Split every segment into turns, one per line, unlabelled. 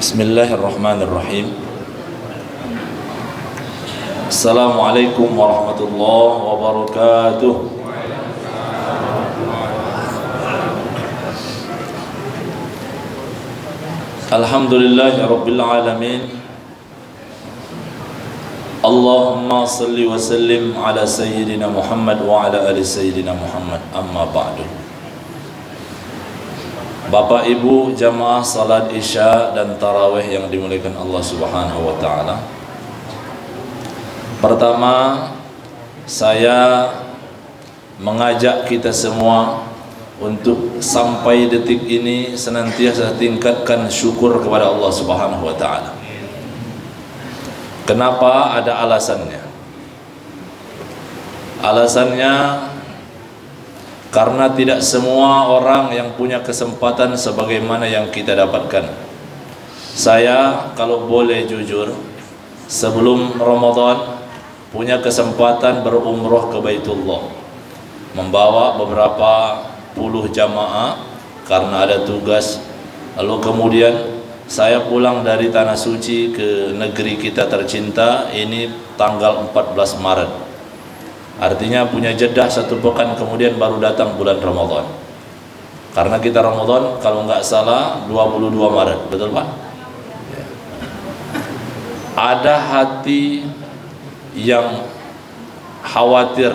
Bismillahirrahmanirrahim. Assalamualaikum warahmatullahi wabarakatuh. Alhamdulillahi rabbil alamin. Allahumma salli wa sallim ala sayyidina Muhammad wa ala ali sayyidina Muhammad, amma ba'du. Bapak Ibu jamaah salat Isya dan Tarawih yang dimuliakan Allah Subhanahu wa taala. Pertama, saya mengajak kita semua untuk sampai detik ini senantiasa tingkatkan syukur kepada Allah Subhanahu wa taala. Kenapa? Ada alasannya. Alasannya karena tidak semua orang yang punya kesempatan sebagaimana yang kita dapatkan. Saya kalau boleh jujur, sebelum Ramadan punya kesempatan berumrah ke Baitullah, membawa beberapa puluh jamaah karena ada tugas. Lalu kemudian saya pulang dari Tanah Suci ke negeri kita tercinta ini tanggal 14 Maret. Artinya punya jeda 1 pekan kemudian baru datang bulan Ramadan. Karena kita Ramadan kalau nggak salah 22 Maret, betul Pak? Ya. Ada hati yang khawatir,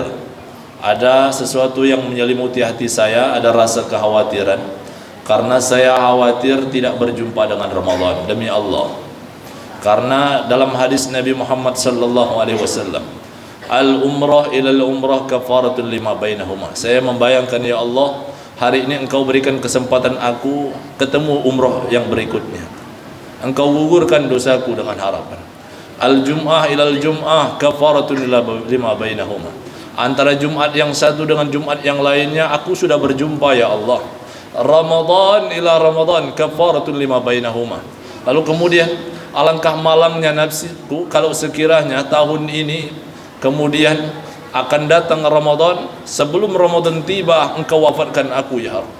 ada sesuatu yang menyelimuti hati saya, ada rasa kekhawatiran. Karena saya khawatir tidak berjumpa dengan Ramadan, demi Allah. Karena dalam hadis Nabi Muhammad sallallahu alaihi wasallam, al-umrah ilal umrah kafaratun lima bainahuma. Saya membayangkan, ya Allah, hari ini Engkau berikan kesempatan aku ketemu umrah yang berikutnya. Engkau gugurkan dosaku dengan harapan. Al-jum'ah ilal jum'ah kafaratun lima bainahuma. Antara Jumat yang satu dengan Jumat yang lainnya aku sudah berjumpa, ya Allah. Ramadan ila Ramadan kafaratun lima bainahuma. Lalu kemudian alangkah malangnya nafsiku kalau sekiranya tahun ini kemudian akan datang Ramadan, sebelum Ramadan tiba Engkau wafatkan aku, ya Rabb.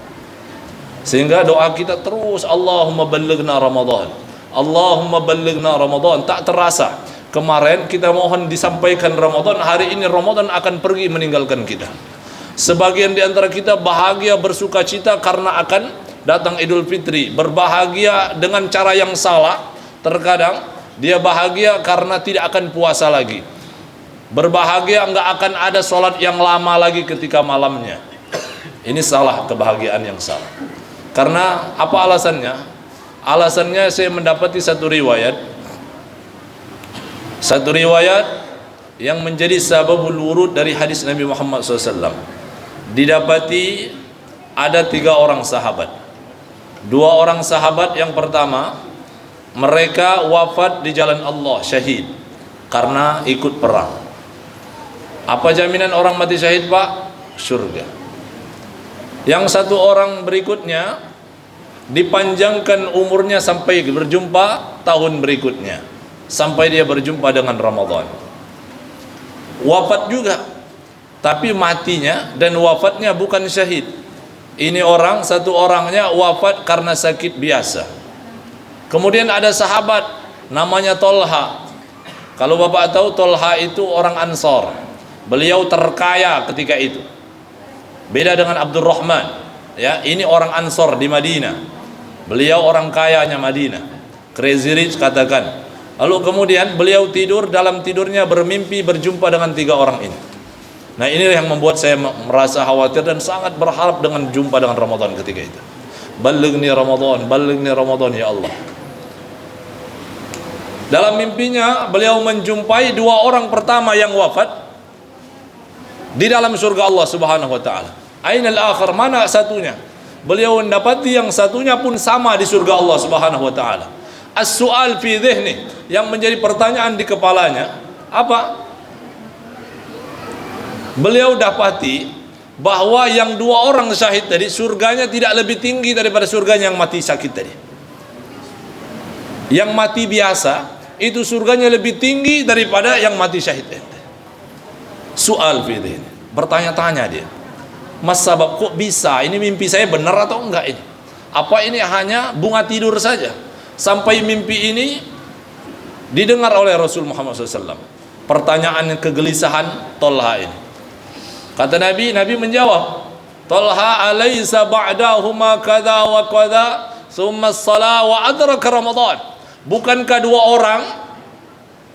Sehingga doa kita terus, Allahumma ballighna Ramadan, Allahumma ballighna Ramadan. Tak terasa kemarin kita mohon disampaikan Ramadan, hari ini Ramadan akan pergi meninggalkan kita. Sebagian di antara kita bahagia bersuka cita karena akan datang Idul Fitri, berbahagia dengan cara yang salah. Terkadang dia bahagia karena tidak akan puasa lagi, berbahagia enggak akan ada sholat yang lama lagi ketika malamnya. Ini salah, kebahagiaan yang salah. Karena apa alasannya? Alasannya saya mendapati satu riwayat yang menjadi sababul wurud dari hadis Nabi Muhammad SAW. Didapati ada 3 orang sahabat. 2 orang sahabat yang pertama, mereka wafat di jalan Allah, syahid karena ikut perang. Apa jaminan orang mati syahid, Pak? Surga. Yang 1 orang berikutnya dipanjangkan umurnya sampai berjumpa tahun berikutnya, sampai dia berjumpa dengan Ramadan. Wafat juga, tapi matinya dan wafatnya bukan syahid. Ini orang, 1 orangnya wafat karena sakit biasa. Kemudian ada sahabat namanya Tolha. Kalau Bapak tahu, Tolha itu orang Ansor. Beliau terkaya ketika itu. Beda dengan Abdurrahman, ya, ini orang Ansor di Madinah. Beliau orang kayanya Madinah. Crazy rich katakan. Lalu kemudian beliau tidur, dalam tidurnya bermimpi berjumpa dengan 3 orang ini. Nah, ini yang membuat saya merasa khawatir dan sangat berharap dengan jumpa dengan Ramadan ketika itu. Ballighni Ramadan ya Allah. Dalam mimpinya beliau menjumpai 2 orang pertama yang wafat di dalam surga Allah Subhanahu wa taala. Ainal akhar, mana satunya? Beliau mendapati yang satunya pun sama di surga Allah Subhanahu wa taala. As-su'al fi dhihni, yang menjadi pertanyaan di kepalanya, apa? Beliau dapati bahwa yang 2 orang syahid tadi surganya tidak lebih tinggi daripada surganya yang mati sakit tadi. Yang mati biasa itu surganya lebih tinggi daripada yang mati syahid. Soal ini, bertanya-tanya dia, mas sabab kok bisa, ini mimpi saya benar atau enggak ini? Apa ini hanya bunga tidur saja? Sampai mimpi ini didengar oleh Rasul Muhammad SAW. Pertanyaan kegelisahan Tolha ini. Kata Nabi menjawab, Tolha alaysa ba'dahuma kada wa kada thumma as-salah wa adraka Ramadan.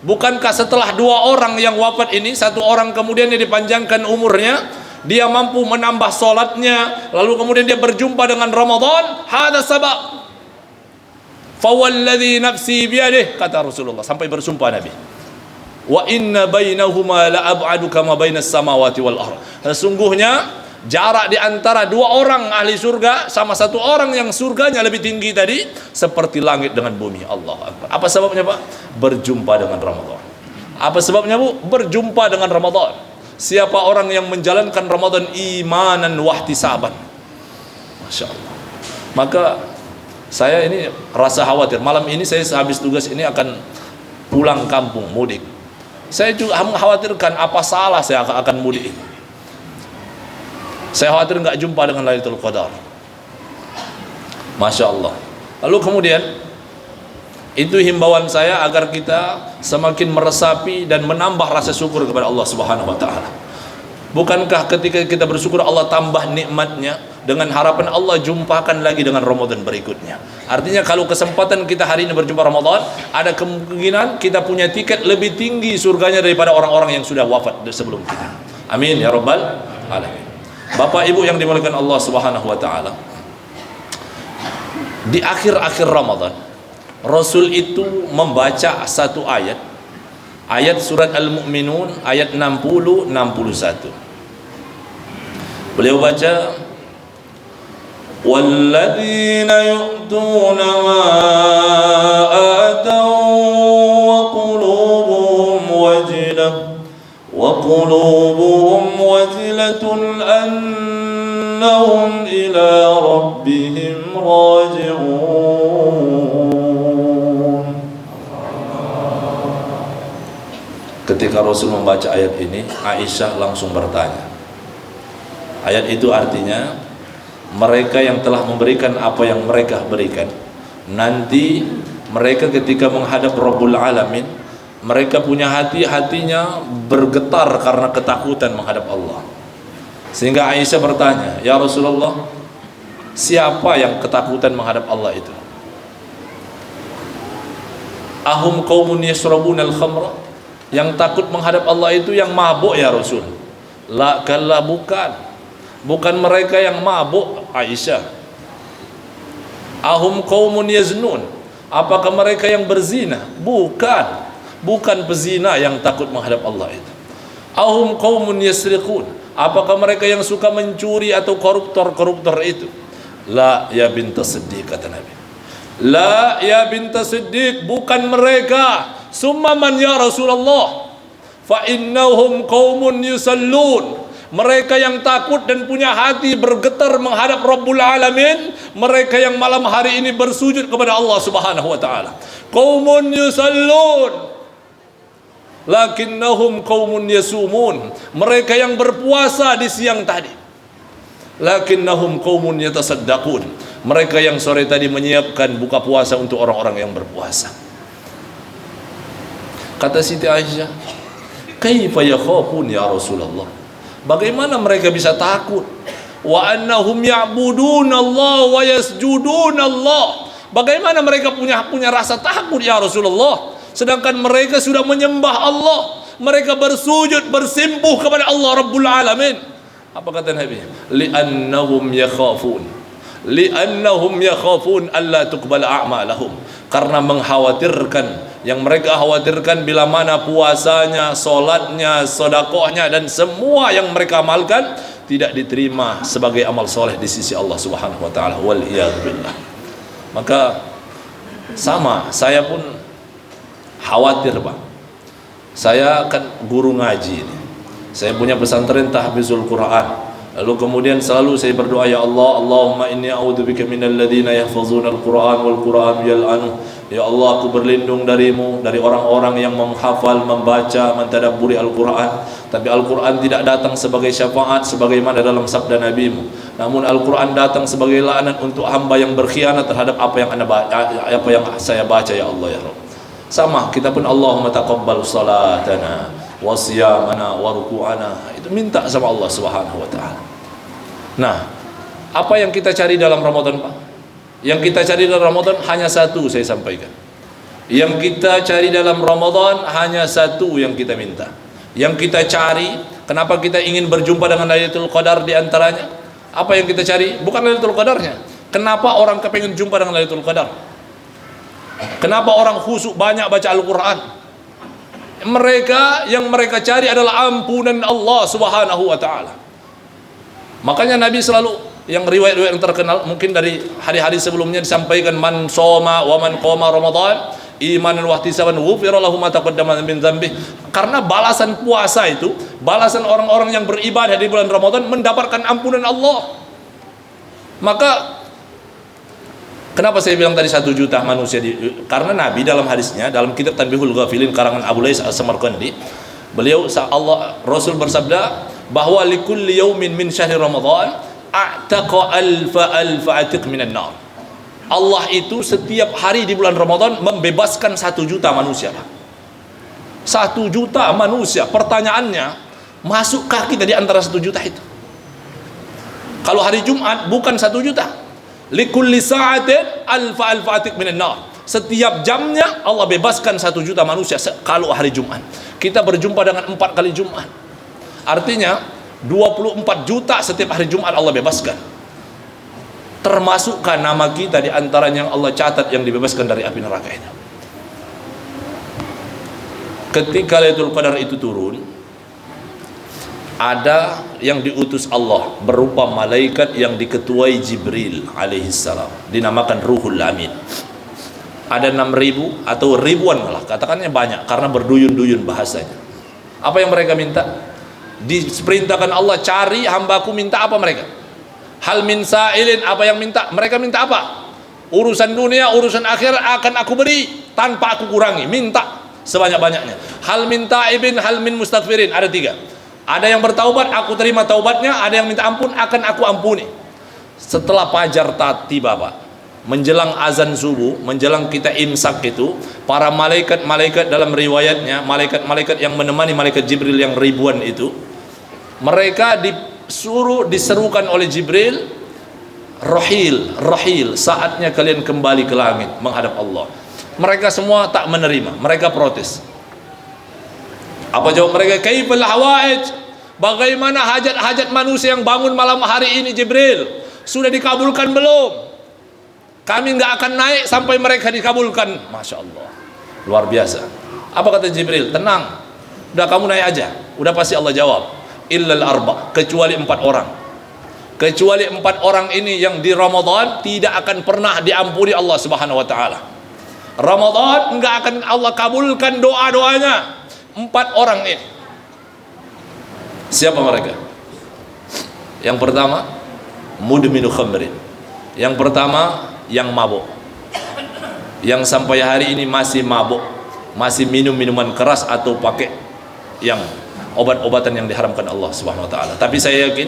Bukankah setelah dua orang yang wafat ini, satu orang kemudian dia dipanjangkan umurnya, dia mampu menambah solatnya, lalu kemudian dia berjumpa dengan Ramadan. Hada sabab. Fawalladhi nafsi biyadih, kata Rasulullah, sampai bersumpah Nabi, wa inna bainahuma la ab'adu kama bainas samawati wal ardh. Sesungguhnya jarak di antara dua orang ahli surga sama satu orang yang surganya lebih tinggi tadi seperti langit dengan bumi. Allah Akbar. Apa sebabnya, Pak? Berjumpa dengan Ramadan. Apa sebabnya, Bu? Berjumpa dengan Ramadan. Siapa orang yang menjalankan Ramadan imanan wahtisaban, Masya Allah. Maka saya ini rasa khawatir. Malam ini saya sehabis tugas ini akan pulang kampung, mudik. Saya juga mengkhawatirkan apa salah saya akan mudik ini. Saya khawatir nggak jumpa dengan Lailatul Qadar. Masya Allah. Lalu kemudian itu himbauan saya agar kita semakin meresapi dan menambah rasa syukur kepada Allah Subhanahu wa taala. Bukankah ketika kita bersyukur Allah tambah nikmatnya dengan harapan Allah jumpakan lagi dengan Ramadan berikutnya. Artinya kalau kesempatan kita hari ini berjumpa Ramadan, ada kemungkinan kita punya tiket lebih tinggi surganya daripada orang-orang yang sudah wafat sebelum kita. Amin ya rabbal alamin. Bapak Ibu yang dimuliakan Allah Subhanahu wa taala, di akhir-akhir Ramadan Rasul itu membaca satu ayat surat Al-Mu'minun ayat 60-61. Beliau baca, walladzina yu'tuna ma atau wa qulubuhum wajilatun annahum ila rabbihim raji'un. Ketika Rasul membaca ayat ini, Aisyah langsung bertanya. Ayat itu artinya mereka yang telah memberikan apa yang mereka berikan, nanti mereka ketika menghadap Rabbul Alamin, mereka punya hatinya bergetar karena ketakutan menghadap Allah. Sehingga Aisyah bertanya, ya Rasulullah, siapa yang ketakutan menghadap Allah itu? Ahum qaumun yashrabuna al-khamra? Yang takut menghadap Allah itu yang mabuk ya Rasul? La kalla, bukan mereka yang mabuk, Aisyah. Ahum qaumun yaznun? Apakah mereka yang berzina? Bukan pezina yang takut menghadap Allah itu. Ahum qaumun yasriqun? Apakah mereka yang suka mencuri atau koruptor itu? La ya binta Siddiq, kata Nabi. La ya binta Siddiq, bukan mereka. Summa man ya Rasulullah? Fa innahum qaumun yusallun. Mereka yang takut dan punya hati bergetar menghadap Rabbul Alamin, mereka yang malam hari ini bersujud kepada Allah Subhanahu wa taala. Qaumun yusallun lakinnahum qaumun yasumun. Mereka yang berpuasa di siang tadi. Lakinnahum qaumun yatasaddaqun. Mereka yang sore tadi menyiapkan buka puasa untuk orang-orang yang berpuasa. Kata Siti Aisyah, kaifa yakhafun ya Rasulullah? Bagaimana mereka bisa takut? Wa annahum ya'buduna Allah wa yasjuduna Allah. Bagaimana mereka punya rasa takut ya Rasulullah? Sedangkan mereka sudah menyembah Allah, mereka bersujud bersimpuh kepada Allah Rabbul Alamin. Apa kata Nabi? Li'annahum yakhafun alla tuqbala a'malahum. Karena mengkhawatirkan, yang mereka khawatirkan bila mana puasanya, solatnya, sodakohnya dan semua yang mereka amalkan tidak diterima sebagai amal soleh di sisi Allah Subhanahu wa taala. Wal iyad billah. Maka sama, saya pun khawatir, Pak. Saya kan guru ngaji ini. Saya punya pesantren tahfizul Quran. Lalu kemudian selalu saya berdoa, ya Allah, Allahumma inni a'udzubika minal ladzina yahfazuna al-Quran wal Quran yal'anu Ya Allah, aku berlindung darimu dari orang-orang yang menghafal, membaca, mentadabburi Al-Quran, tapi Al-Quran tidak datang sebagai syafaat sebagaimana dalam sabda Nabi-Mu, namun Al-Quran datang sebagai laknat untuk hamba yang berkhianat terhadap apa yang saya baca. Ya Allah ya Rabb, sama kita pun, Allahumma taqabbal salatana wa siyamana wa ruku'ana, itu minta sama Allah Subhanahu wa taala. Nah, apa yang kita cari dalam Ramadan, Pak? Yang kita cari dalam Ramadan hanya satu, saya sampaikan. Yang kita cari dalam Ramadan hanya satu yang kita minta. Yang kita cari, kenapa kita ingin berjumpa dengan Lailatul Qadar di antaranya? Apa yang kita cari? Bukan Lailatul Qadarnya. Kenapa orang kepengen jumpa dengan Lailatul Qadar? Kenapa orang khusyuk banyak baca Al-Quran? Yang mereka cari adalah ampunan Allah Subhanahu wa taala. Makanya Nabi selalu, yang riwayat-riwayat yang terkenal mungkin dari hari-hari sebelumnya disampaikan, man soma wa man qoma Ramadan imanan wa ihtisaban ghufira lahu ma taqaddama min dzambi. Karena balasan puasa itu, balasan orang-orang yang beribadah di bulan Ramadan mendapatkan ampunan Allah. Maka kenapa saya bilang tadi 1 juta manusia karena Nabi dalam hadisnya, dalam kitab Tanbihul Ghafilin karangan Abu Lais As-Samarqandi, Rasul bersabda bahwa likulli yaumin min syahri Ramadan a'taqa alfa atiq minan nar. Allah itu setiap hari di bulan Ramadan membebaskan 1 juta manusia. 1 juta manusia. Pertanyaannya, masukkah kita di antara 1 juta itu? Kalau hari Jumat bukan 1 juta. Likulli sa'atin alfa atiq minan nar. Setiap jamnya Allah bebaskan 1 juta manusia. Kalau hari Jumat kita berjumpa dengan 4 kali Jumat, artinya 24 juta setiap hari Jumat Allah bebaskan. Termasukkah nama kita di antaranya yang Allah catat yang dibebaskan dari api neraka itu? Ketika Lailatul Qadar itu turun, ada yang diutus Allah berupa malaikat yang diketuai Jibril alaihissalam, dinamakan Ruhul Amin. Ada 6.000 atau ribuan lah, katakannya banyak karena berduyun-duyun bahasanya. Apa yang mereka minta? Diperintahkan Allah, cari hambaku, minta apa mereka? Hal min sa'ilin, apa yang minta? Mereka minta apa? Urusan dunia, urusan akhirat akan aku beri tanpa aku kurangi. Minta sebanyak-banyaknya. Hal min ta'ibin, hal min mustaghfirin. Ada 3. Ada yang bertaubat, aku terima taubatnya. Ada yang minta ampun, akan aku ampuni. Setelah fajar tiba, Pak, menjelang azan subuh, menjelang kita imsak itu, para malaikat-malaikat dalam riwayatnya, malaikat-malaikat yang menemani malaikat Jibril yang ribuan itu, mereka diserukan oleh Jibril, rahil, saatnya kalian kembali ke langit menghadap Allah. Mereka semua tak menerima, mereka protes. Apa jawab mereka? Kaifal hawaij? Bagaimana hajat-hajat manusia yang bangun malam hari ini, Jibril? Sudah dikabulkan belum? Kami nggak akan naik sampai mereka dikabulkan. Masya Allah, luar biasa. Apa kata Jibril? Tenang, udah kamu naik aja, udah pasti Allah jawab. Illal arba, kecuali 4 orang. Kecuali 4 orang ini yang di Ramadan tidak akan pernah diampuni Allah Subhanahu wa taala. Ramadan enggak akan Allah kabulkan doa-doanya. 4 orang ini. Siapa mereka? Yang pertama, mudminu khamrin. Yang pertama, yang mabuk. Yang sampai hari ini masih mabuk, masih minum minuman keras atau pakai yang obat-obatan yang diharamkan Allah Subhanahu wa taala. Tapi saya yakin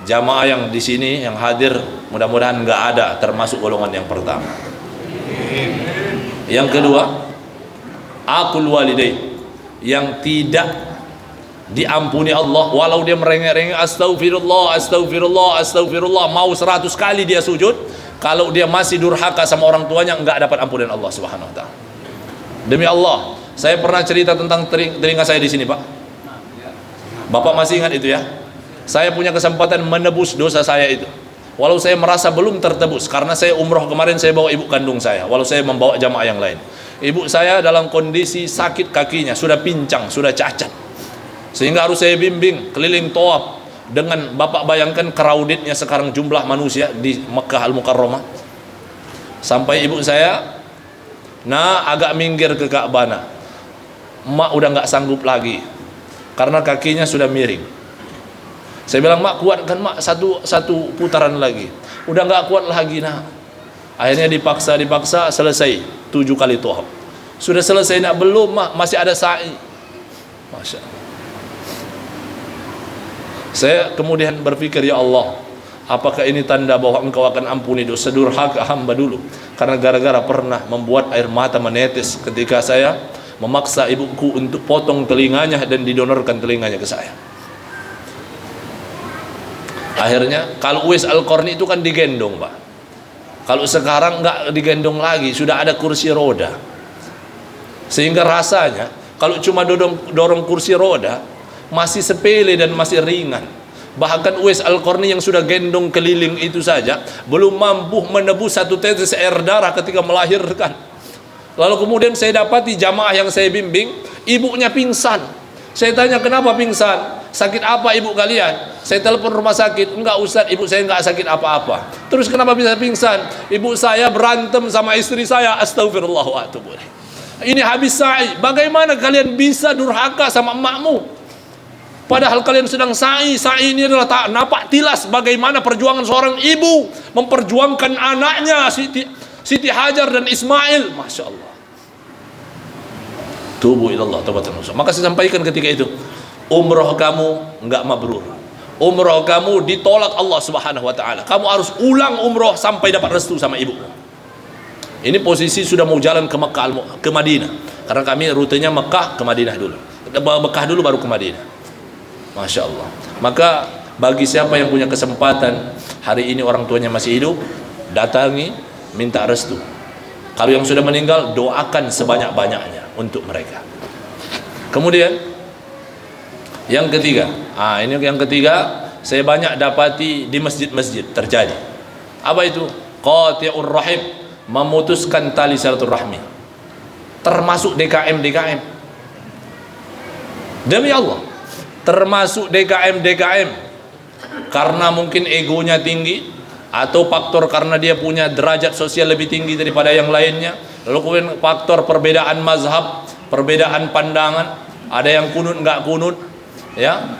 jamaah yang di sini yang hadir mudah-mudahan enggak ada termasuk golongan yang pertama. Yang kedua, aqul walidain, yang tidak diampuni Allah walau dia merengek-rengek astagfirullah, astagfirullah, astagfirullah, mau 100 kali dia sujud, kalau dia masih durhaka sama orang tuanya enggak dapat ampunan Allah Subhanahu wa taala. Demi Allah, saya pernah cerita tentang telinga saya di sini, Pak. Bapak masih ingat itu ya? Saya punya kesempatan menebus dosa saya itu. Walau saya merasa belum tertebus, karena saya umroh kemarin saya bawa ibu kandung saya, walau saya membawa jamaah yang lain. Ibu saya dalam kondisi sakit kakinya, sudah pincang, sudah cacat, sehingga harus saya bimbing keliling tawaf. Dengan Bapak bayangkan crowdednya sekarang jumlah manusia di Mekah Al-Mukarramah. Sampai ibu saya, agak minggir ke Ka'bah, Mak udah nggak sanggup lagi karena kakinya sudah miring. Saya bilang, Mak kuatkan Mak satu putaran lagi. Udah nggak kuat lagi Akhirnya dipaksa selesai 7 kali tawaf. Sudah selesai nak belum masih ada sa'i. Masya Allah. Saya kemudian berpikir, ya Allah, apakah ini tanda bahwa Engkau akan ampuni dosa durhaka hamba dulu? Karena gara-gara pernah membuat air mata menetes ketika saya memaksa ibuku untuk potong telinganya dan didonorkan telinganya ke saya. Akhirnya kalau Uwais Al-Qarni itu kan digendong, Pak. Kalau sekarang enggak digendong lagi, sudah ada kursi roda. Sehingga rasanya kalau cuma dorong kursi roda masih sepele dan masih ringan. Bahkan Uwais Al-Qarni yang sudah gendong keliling itu saja belum mampu menebus 1 tetes air darah ketika melahirkan. Lalu kemudian saya dapati jamaah yang saya bimbing, ibunya pingsan. Saya tanya, kenapa pingsan? Sakit apa ibu kalian? Saya telepon rumah sakit, enggak Ustaz, ibu saya enggak sakit apa-apa. Terus kenapa bisa pingsan? Ibu saya berantem sama istri saya. Astagfirullah wa atubu ilaih. Ini habis sa'i. Bagaimana kalian bisa durhaka sama emakmu? Padahal kalian sedang sa'i. Sa'i ini adalah tak napak tilas bagaimana perjuangan seorang ibu memperjuangkan anaknya Siti Hajar dan Ismail. Masya Allah. Tubu ilallah taubatan nasuha. Maka saya sampaikan ketika itu, umroh kamu enggak mabrur. Umroh kamu ditolak Allah Subhanahu wa taala. Kamu harus ulang umroh sampai dapat restu sama ibu. Ini posisi sudah mau jalan ke Mekah, ke Madinah. Karena kami rutenya Mekah ke Madinah dulu. Mekah dulu baru ke Madinah. Masya Allah. Maka bagi siapa yang punya kesempatan hari ini orang tuanya masih hidup, datangi, minta restu. Kalau yang sudah meninggal, doakan sebanyak-banyaknya untuk mereka. Kemudian yang ketiga, ini yang ketiga saya banyak dapati di masjid-masjid terjadi. Apa itu? Qati'ur rahim, memutuskan tali silaturahmi. Termasuk DKM. Demi Allah, termasuk DKM karena mungkin egonya tinggi atau faktor karena dia punya derajat sosial lebih tinggi daripada yang lainnya, lalu kemudian faktor perbedaan mazhab, perbedaan pandangan, ada yang kunut enggak kunut, ya,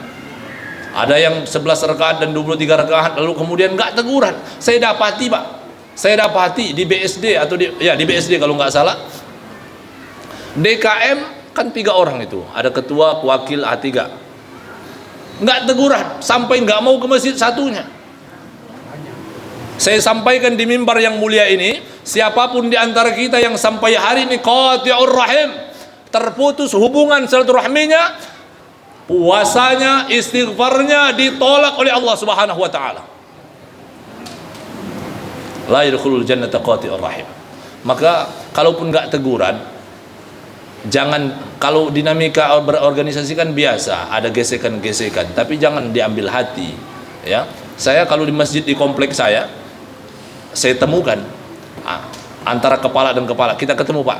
ada yang 11 rakaat dan 23 rakaat, lalu kemudian enggak teguran. Saya dapati di BSD atau di BSD kalau enggak salah, DKM kan 3 orang itu, ada ketua, wakil, A3. Enggak teguran sampai enggak mau ke masjid satunya. Saya sampaikan di mimbar yang mulia ini, siapapun di antara kita yang sampai hari ini qati'ur rahim, terputus hubungan silaturahminya, puasanya, istighfarnya ditolak oleh Allah Subhanahu wa taala. La yadkhulul jannata qati'ur rahim. Maka kalaupun enggak teguran, jangan, kalau dinamika berorganisasi kan biasa, ada gesekan-gesekan, tapi jangan diambil hati, ya. Saya kalau di masjid di kompleks saya temukan antara kepala dan kepala, kita ketemu Pak,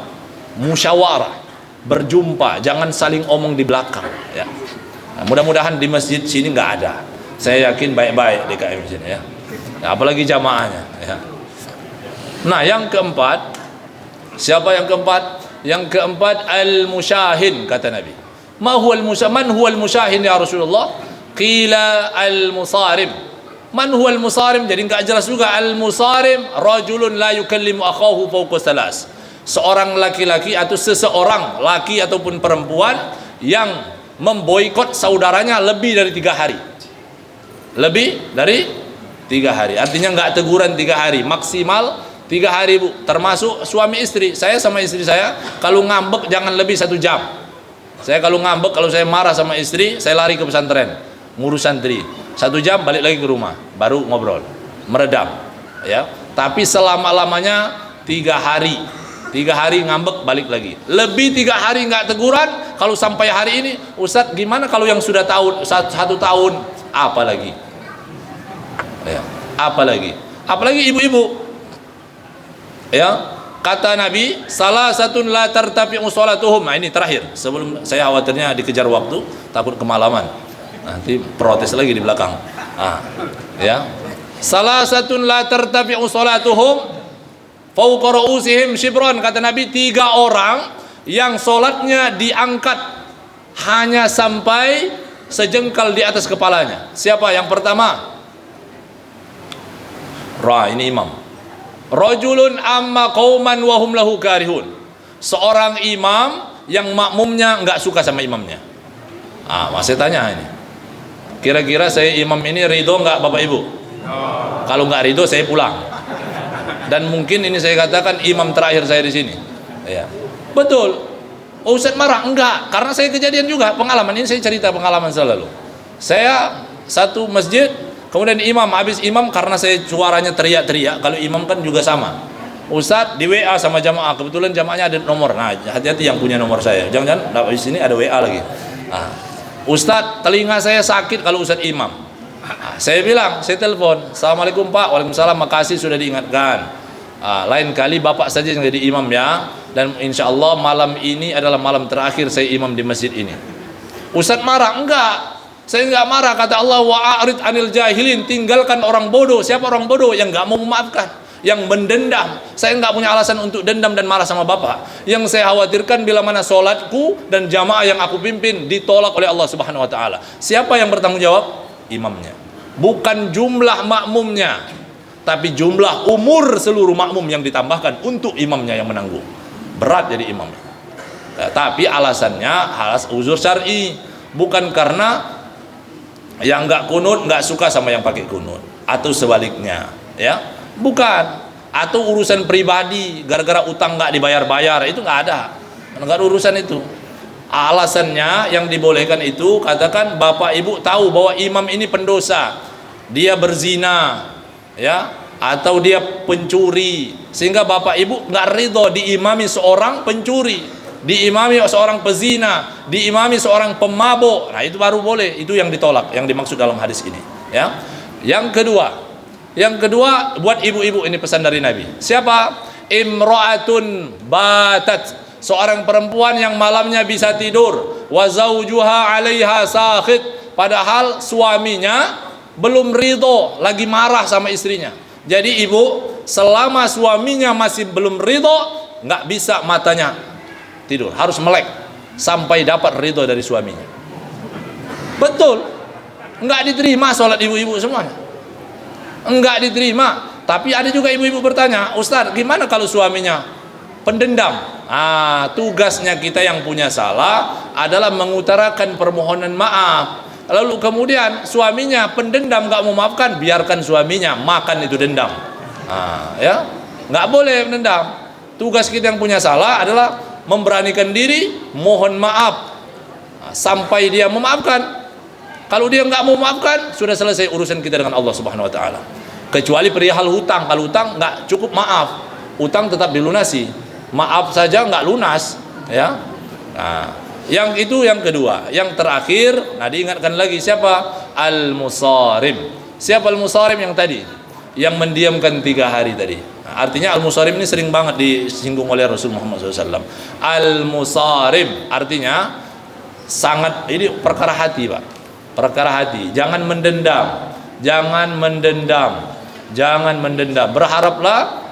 musyawarah, berjumpa, jangan saling omong di belakang, ya. Nah, mudah-mudahan di masjid sini nggak ada. Saya yakin baik-baik DKM di sini, ya. Nah, apalagi jamaahnya, ya. Nah, yang keempat, siapa yang keempat? Yang keempat al-musyahin, kata Nabi. Man huwa al-musyahin ya Rasulullah? Qila al-musarim. Man huwa al-musarim? Jadi enggak jelas juga. Al-musarim rajulun la yukallimu akhahu fawqa salas. Seorang laki-laki atau seseorang laki ataupun perempuan yang memboikot saudaranya lebih dari 3 hari. Lebih dari 3 hari. Artinya enggak teguran 3 hari, maksimal 3 hari, Bu. Termasuk suami istri. Saya sama istri saya kalau ngambek jangan lebih 1 jam. Saya kalau ngambek, kalau saya marah sama istri, saya lari ke pesantren, ngurus santri. 1 jam balik lagi ke rumah, baru ngobrol, meredam, ya. Tapi selama-lamanya 3 hari. 3 hari ngambek, balik lagi. Lebih 3 hari nggak teguran. Kalau sampai hari ini, Ustadz gimana kalau yang sudah tahun 1 tahun? Apalagi, ya, apalagi ibu-ibu, ya. Kata Nabi, salah satun la tartafi'u sholatuhum. Nah, ini terakhir sebelum saya khawatirnya dikejar waktu, takut kemalaman, nanti protes lagi di belakang. Ya, salah satun la tartafi'u sholatuhum fawqa ru'usihim shibran. Kata Nabi, 3 orang yang sholatnya diangkat hanya sampai sejengkal di atas kepalanya. Siapa yang pertama? Ini imam. Rajulun amma qauman wa hum lahu karihun. Seorang imam yang makmumnya enggak suka sama imamnya. Saya tanya ini. Kira-kira saya imam ini ridho enggak Bapak Ibu? Kalau enggak ridho saya pulang. Dan mungkin ini saya katakan imam terakhir saya di sini. Ya. Betul. Ustaz marah? Enggak, karena saya kejadian juga pengalaman ini, saya cerita pengalaman saya lalu. Saya satu masjid, kemudian imam, habis imam karena saya suaranya teriak-teriak, kalau imam kan juga sama. Ustaz di WA sama jamaah, kebetulan jamaahnya ada nomor. Nah, hati-hati yang punya nomor saya. Jangan-jangan di sini ada WA lagi. Ustaz, telinga saya sakit kalau Ustaz imam. Saya bilang, saya telepon, Assalamualaikum Pak. Waalaikumsalam, makasih sudah diingatkan. Lain kali Bapak saja yang jadi imam ya. Dan insya Allah malam ini adalah malam terakhir saya imam di masjid ini. Ustaz marah? Enggak, saya enggak marah. Kata Allah, wa'arid anil jahilin, tinggalkan orang bodoh. Siapa orang bodoh? Yang enggak mau memaafkan, yang mendendam. Saya enggak punya alasan untuk dendam dan marah sama Bapak. Yang saya khawatirkan bila mana sholatku dan jamaah yang aku pimpin ditolak oleh Allah Subhanahu wa taala. Siapa yang bertanggung jawab? Imamnya. Bukan jumlah makmumnya, tapi jumlah umur seluruh makmum yang ditambahkan untuk imamnya yang menanggung. Berat jadi imam. Tapi alasannya uzur syar'i, bukan karena yang enggak kunut enggak suka sama yang pakai kunut, atau sebaliknya, ya. Bukan. Atau urusan pribadi, gara-gara utang enggak dibayar-bayar, itu enggak ada. Enggak ada urusan itu. Alasannya yang dibolehkan itu, katakan Bapak Ibu tahu bahwa imam ini pendosa, dia berzina, ya, atau dia pencuri, sehingga Bapak Ibu nggak ridho diimami seorang pencuri, diimami seorang pezina, diimami seorang pemabuk. Nah, itu baru boleh. Itu yang ditolak, yang dimaksud dalam hadis ini, ya. Yang kedua buat ibu-ibu, ini pesan dari Nabi. Siapa? Imra'atun batat, seorang perempuan yang malamnya bisa tidur, wa zaujuha 'alaiha sakhit, padahal suaminya belum ridho, lagi marah sama istrinya. Jadi ibu, selama suaminya masih belum ridho, nggak bisa matanya tidur, harus melek sampai dapat ridho dari suaminya. Betul, nggak diterima sholat ibu-ibu semuanya, nggak diterima. Tapi ada juga ibu-ibu bertanya, Ustaz, gimana kalau suaminya pendendam? Tugasnya kita yang punya salah adalah mengutarakan permohonan maaf. Lalu kemudian suaminya pendendam, nggak mau maafkan, biarkan suaminya makan itu dendam. Ya, nggak boleh mendendam. Tugas kita yang punya salah adalah memberanikan diri, mohon maaf sampai dia memaafkan. Kalau dia nggak mau memaafkan, sudah selesai urusan kita dengan Allah Subhanahu Wa Taala. Kecuali perihal hutang, kalau hutang nggak cukup maaf, hutang tetap dilunasi. Maaf saja nggak lunas, ya. Yang itu yang kedua. Yang terakhir, diingatkan lagi, siapa? Al-musarim. Siapa al-musarim yang tadi? Yang mendiamkan 3 hari tadi. Artinya al-musarim ini sering banget disinggung oleh Rasul Muhammad SAW. Al-musarim artinya sangat, ini perkara hati, Pak. Perkara hati. Jangan mendendam. Jangan mendendam. Jangan mendendam. Berharaplah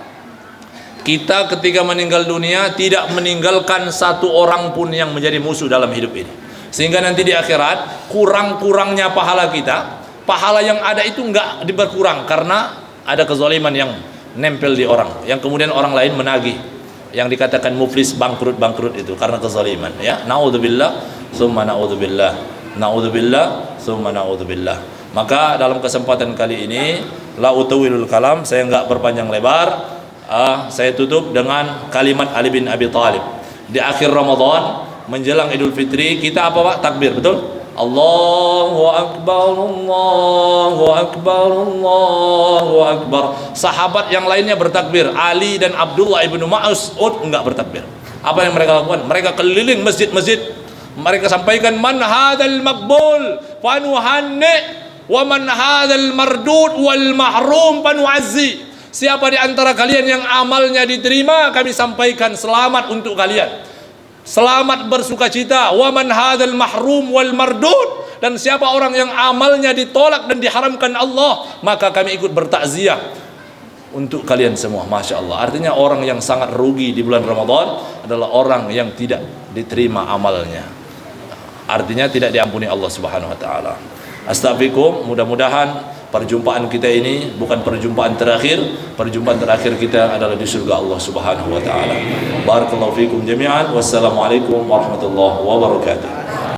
kita ketika meninggal dunia tidak meninggalkan satu orang pun yang menjadi musuh dalam hidup ini, sehingga nanti di akhirat kurang-kurangnya pahala kita, pahala yang ada itu enggak berkurang karena ada kezaliman yang nempel di orang, yang kemudian orang lain menagih, yang dikatakan muflis, bangkrut itu karena kezaliman, ya. Naudzubillah summa naudzubillah, naudzubillah summa naudzubillah. Maka dalam kesempatan kali ini, la utawilul kalam, saya enggak berpanjang lebar. Saya tutup dengan kalimat Ali bin Abi Thalib di akhir Ramadan menjelang Idul Fitri. Kita apa, Pak? Takbir, betul? Allahu Akbar, Allahu Akbar, Allahu Akbar. Sahabat yang lainnya bertakbir. Ali dan Abdullah ibnu Mas'ud enggak bertakbir. Apa yang mereka lakukan? Mereka keliling masjid-masjid. Mereka sampaikan, man hadzal maqbul fanuhanni wa man hadzal mardud wal mahrum fanu'azzi. Siapa di antara kalian yang amalnya diterima, kami sampaikan selamat untuk kalian. Selamat bersukacita. Wa man hadzal mahrum wal mardud, dan siapa orang yang amalnya ditolak dan diharamkan Allah, maka kami ikut bertakziah untuk kalian semua. Masya Allah. Artinya orang yang sangat rugi di bulan Ramadan adalah orang yang tidak diterima amalnya. Artinya tidak diampuni Allah Subhanahu wa taala. Astaghfirukum, mudah-mudahan perjumpaan kita ini bukan perjumpaan terakhir. Perjumpaan terakhir kita adalah di surga Allah Subhanahu wa taala. Barakallahu fikum jami'an. Wassalamualaikum warahmatullahi wabarakatuh.